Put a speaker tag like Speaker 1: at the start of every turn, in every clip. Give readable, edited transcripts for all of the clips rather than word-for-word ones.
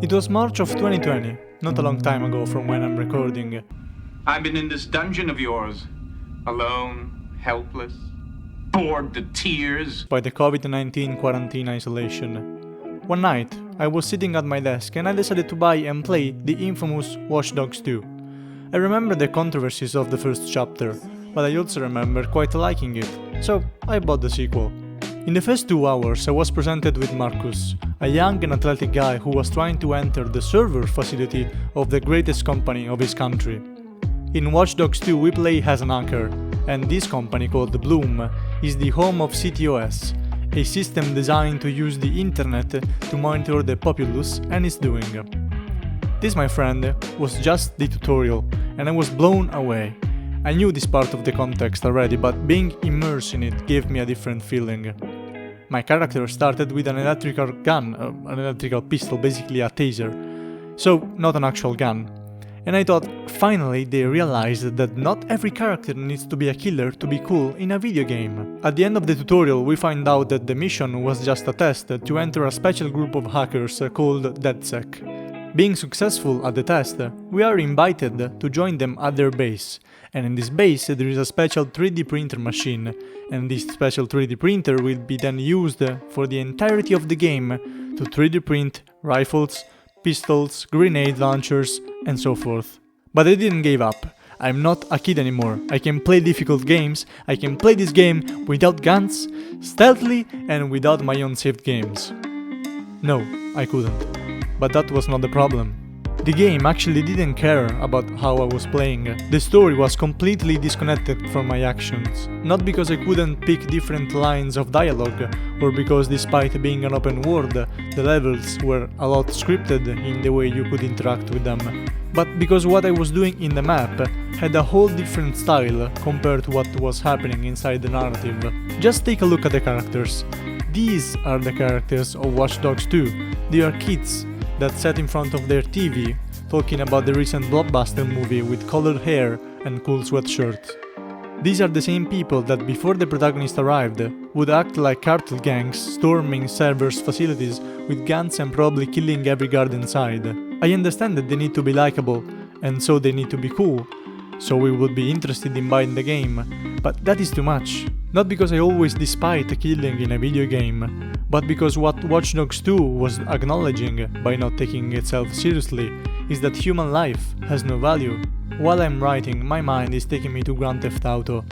Speaker 1: It was March of 2020, not a long time ago from when I'm recording.
Speaker 2: I've been in this dungeon of yours, alone, helpless, bored to tears
Speaker 1: By the COVID-19 quarantine isolation. One night, I was sitting at my desk and I decided to buy and play the infamous Watch Dogs 2. I remember the controversies of the first chapter, but I also remember quite liking it, so I bought the sequel. In the first 2 hours I was presented with Marcus, a young and athletic guy who was trying to enter the server facility of the greatest company of his country. In Watch Dogs 2 we play as an hacker, and this company called Bloom is the home of CTOS, a system designed to use the internet to monitor the populace and its doing. This, my friend, was just the tutorial, and I was blown away. I knew this part of the context already, but being immersed in it gave me a different feeling. My character started with an electrical gun, an electrical pistol, basically a taser, so not an actual gun. And I thought, finally they realized that not every character needs to be a killer to be cool in a video game. At the end of the tutorial we find out that the mission was just a test to enter a special group of hackers called DedSec. Being successful at the test, we are invited to join them at their base, and in this base there is a special 3D printer machine, and this special 3D printer will be then used for the entirety of the game to 3D print rifles, pistols, grenade launchers, and so forth. But I didn't give up. I'm not a kid anymore. I can play difficult games, I can play this game without guns, stealthily, and without my own saved games. No, I couldn't. But that was not the problem. The game actually didn't care about how I was playing. The story was completely disconnected from my actions. Not because I couldn't pick different lines of dialogue, or because despite being an open world, the levels were a lot scripted in the way you could interact with them, but because what I was doing in the map had a whole different style compared to what was happening inside the narrative. Just take a look at the characters. These are the characters of Watch Dogs 2. They are kids that sat in front of their TV talking about the recent blockbuster movie with colored hair and cool sweatshirts. These are the same people that before the protagonist arrived would act like cartel gangs storming servers' facilities with guns and probably killing every guard inside. I understand that they need to be likable, and so they need to be cool, so we would be interested in buying the game, but that is too much. Not because I always despise killing in a video game, but because what Watch Dogs 2 was acknowledging by not taking itself seriously is that human life has no value. While I'm writing, my mind is taking me to Grand Theft Auto,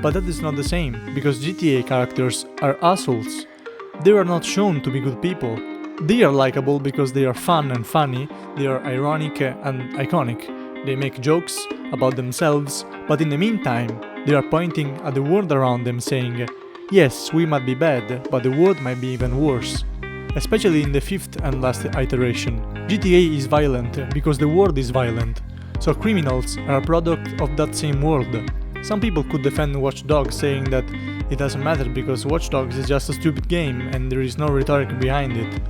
Speaker 1: but that is not the same, because GTA characters are assholes. They are not shown to be good people. They are likable because they are fun and funny, they are ironic and iconic. They make jokes about themselves, but in the meantime, they are pointing at the world around them saying, yes, we might be bad, but the world might be even worse. Especially in the fifth and last iteration. GTA is violent because the world is violent, so criminals are a product of that same world. Some people could defend Watch Dogs saying that it doesn't matter because Watch Dogs is just a stupid game and there is no rhetoric behind it.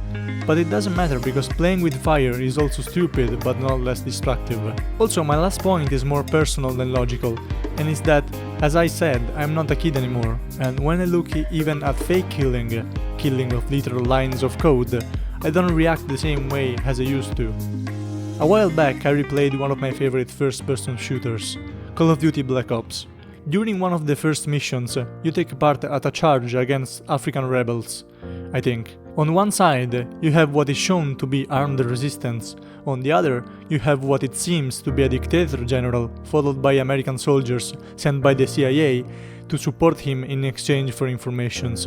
Speaker 1: But it doesn't matter because playing with fire is also stupid but not less destructive. Also, my last point is more personal than logical, and it's that, as I said, I'm not a kid anymore, and when I look even at fake killing of literal lines of code, I don't react the same way as I used to. A while back I replayed one of my favorite first-person shooters, Call of Duty Black Ops. During one of the first missions, you take part at a charge against African rebels, I think. On one side, you have what is shown to be armed resistance, on the other, you have what it seems to be a dictator general, followed by American soldiers sent by the CIA to support him in exchange for informations.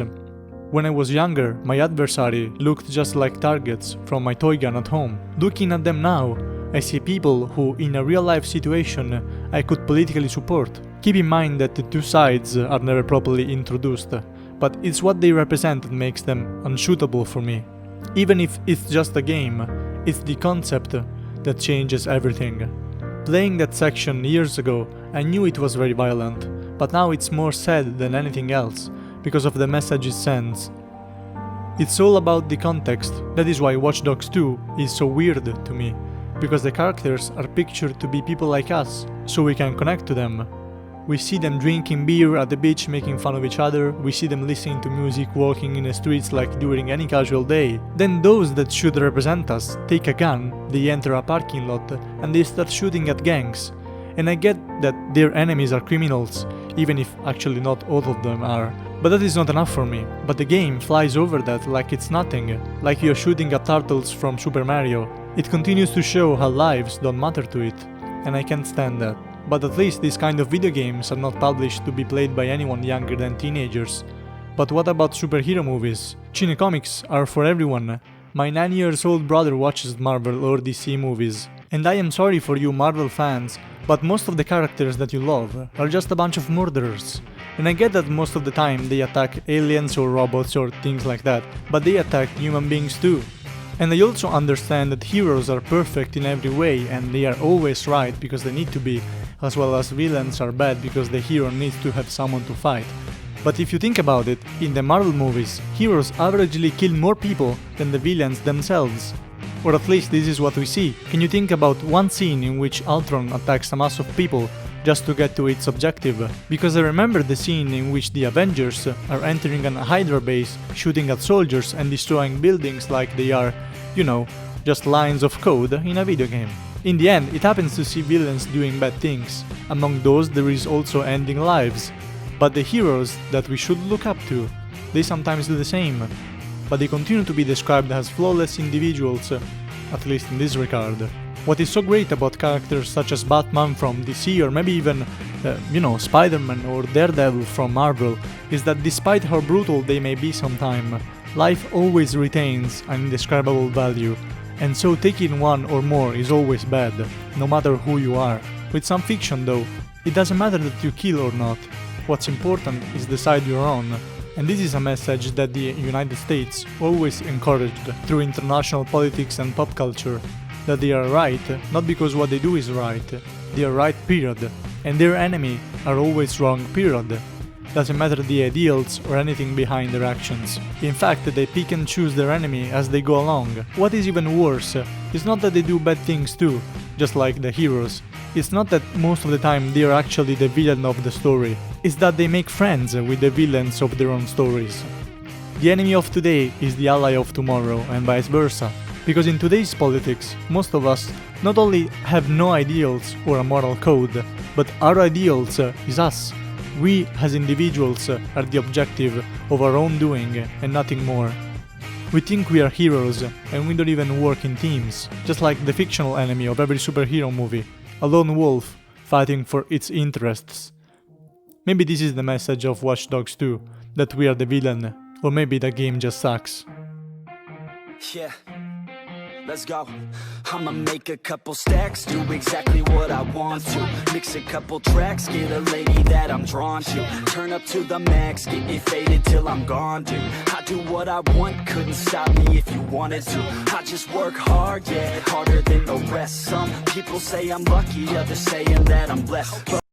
Speaker 1: When I was younger, my adversary looked just like targets from my toy gun at home. Looking at them now, I see people who, in a real-life situation, I could politically support. Keep in mind that the two sides are never properly introduced, but it's what they represent that makes them unshootable for me. Even if it's just a game, it's the concept that changes everything. Playing that section years ago, I knew it was very violent, but now it's more sad than anything else, because of the message it sends. It's all about the context. That is why Watch Dogs 2 is so weird to me, because the characters are pictured to be people like us, so we can connect to them. We see them drinking beer at the beach, making fun of each other. We see them listening to music, walking in the streets like during any casual day. Then those that should represent us take a gun, they enter a parking lot, and they start shooting at gangs. And I get that their enemies are criminals, even if actually not all of them are. But that is not enough for me. But the game flies over that like it's nothing, like you're shooting at turtles from Super Mario. It continues to show how lives don't matter to it, and I can't stand that. But at least these kind of video games are not published to be played by anyone younger than teenagers. But what about superhero movies? Cinecomics are for everyone. My 9-year-old brother watches Marvel or DC movies. And I am sorry for you Marvel fans, but most of the characters that you love are just a bunch of murderers. And I get that most of the time they attack aliens or robots or things like that, but they attack human beings too. And I also understand that heroes are perfect in every way and they are always right because they need to be, as well as villains are bad because the hero needs to have someone to fight. But if you think about it, in the Marvel movies, heroes averagely kill more people than the villains themselves. Or at least this is what we see. Can you think about one scene in which Ultron attacks a mass of people just to get to its objective? Because I remember the scene in which the Avengers are entering an Hydra base, shooting at soldiers and destroying buildings like they are, just lines of code in a video game. In the end, it happens to see villains doing bad things. Among those, there is also ending lives. But the heroes that we should look up to, they sometimes do the same. But they continue to be described as flawless individuals, at least in this regard. What is so great about characters such as Batman from DC or maybe even, Spider-Man or Daredevil from Marvel is that despite how brutal they may be sometime, life always retains an indescribable value, and so taking one or more is always bad, no matter who you are. With some fiction though, it doesn't matter that you kill or not, what's important is the side you're on. And this is a message that the United States always encouraged through international politics and pop culture, that they are right not because what they do is right, they are right period, and their enemy are always wrong period. Doesn't matter the ideals or anything behind their actions. In fact, they pick and choose their enemy as they go along. What is even worse is not that they do bad things too, just like the heroes. It's not that most of the time they are actually the villain of the story. It's that they make friends with the villains of their own stories. The enemy of today is the ally of tomorrow and vice versa. Because in today's politics, most of us not only have no ideals or a moral code, but our ideals is us. We as individuals are the objective of our own doing and nothing more. We think we are heroes and we don't even work in teams, just like the fictional enemy of every superhero movie, a lone wolf fighting for its interests. Maybe this is the message of Watch Dogs 2, that we are the villain, or maybe the game just sucks.
Speaker 3: Yeah, let's go. I'ma make a couple stacks, do exactly what I want to. Mix a couple tracks, get a lady that I'm drawn to. Turn up to the max, get me faded till I'm gone, dude. I do what I want, couldn't stop me if you wanted to. I just work hard, yeah, harder than the rest. Some people say I'm lucky, others saying that I'm blessed.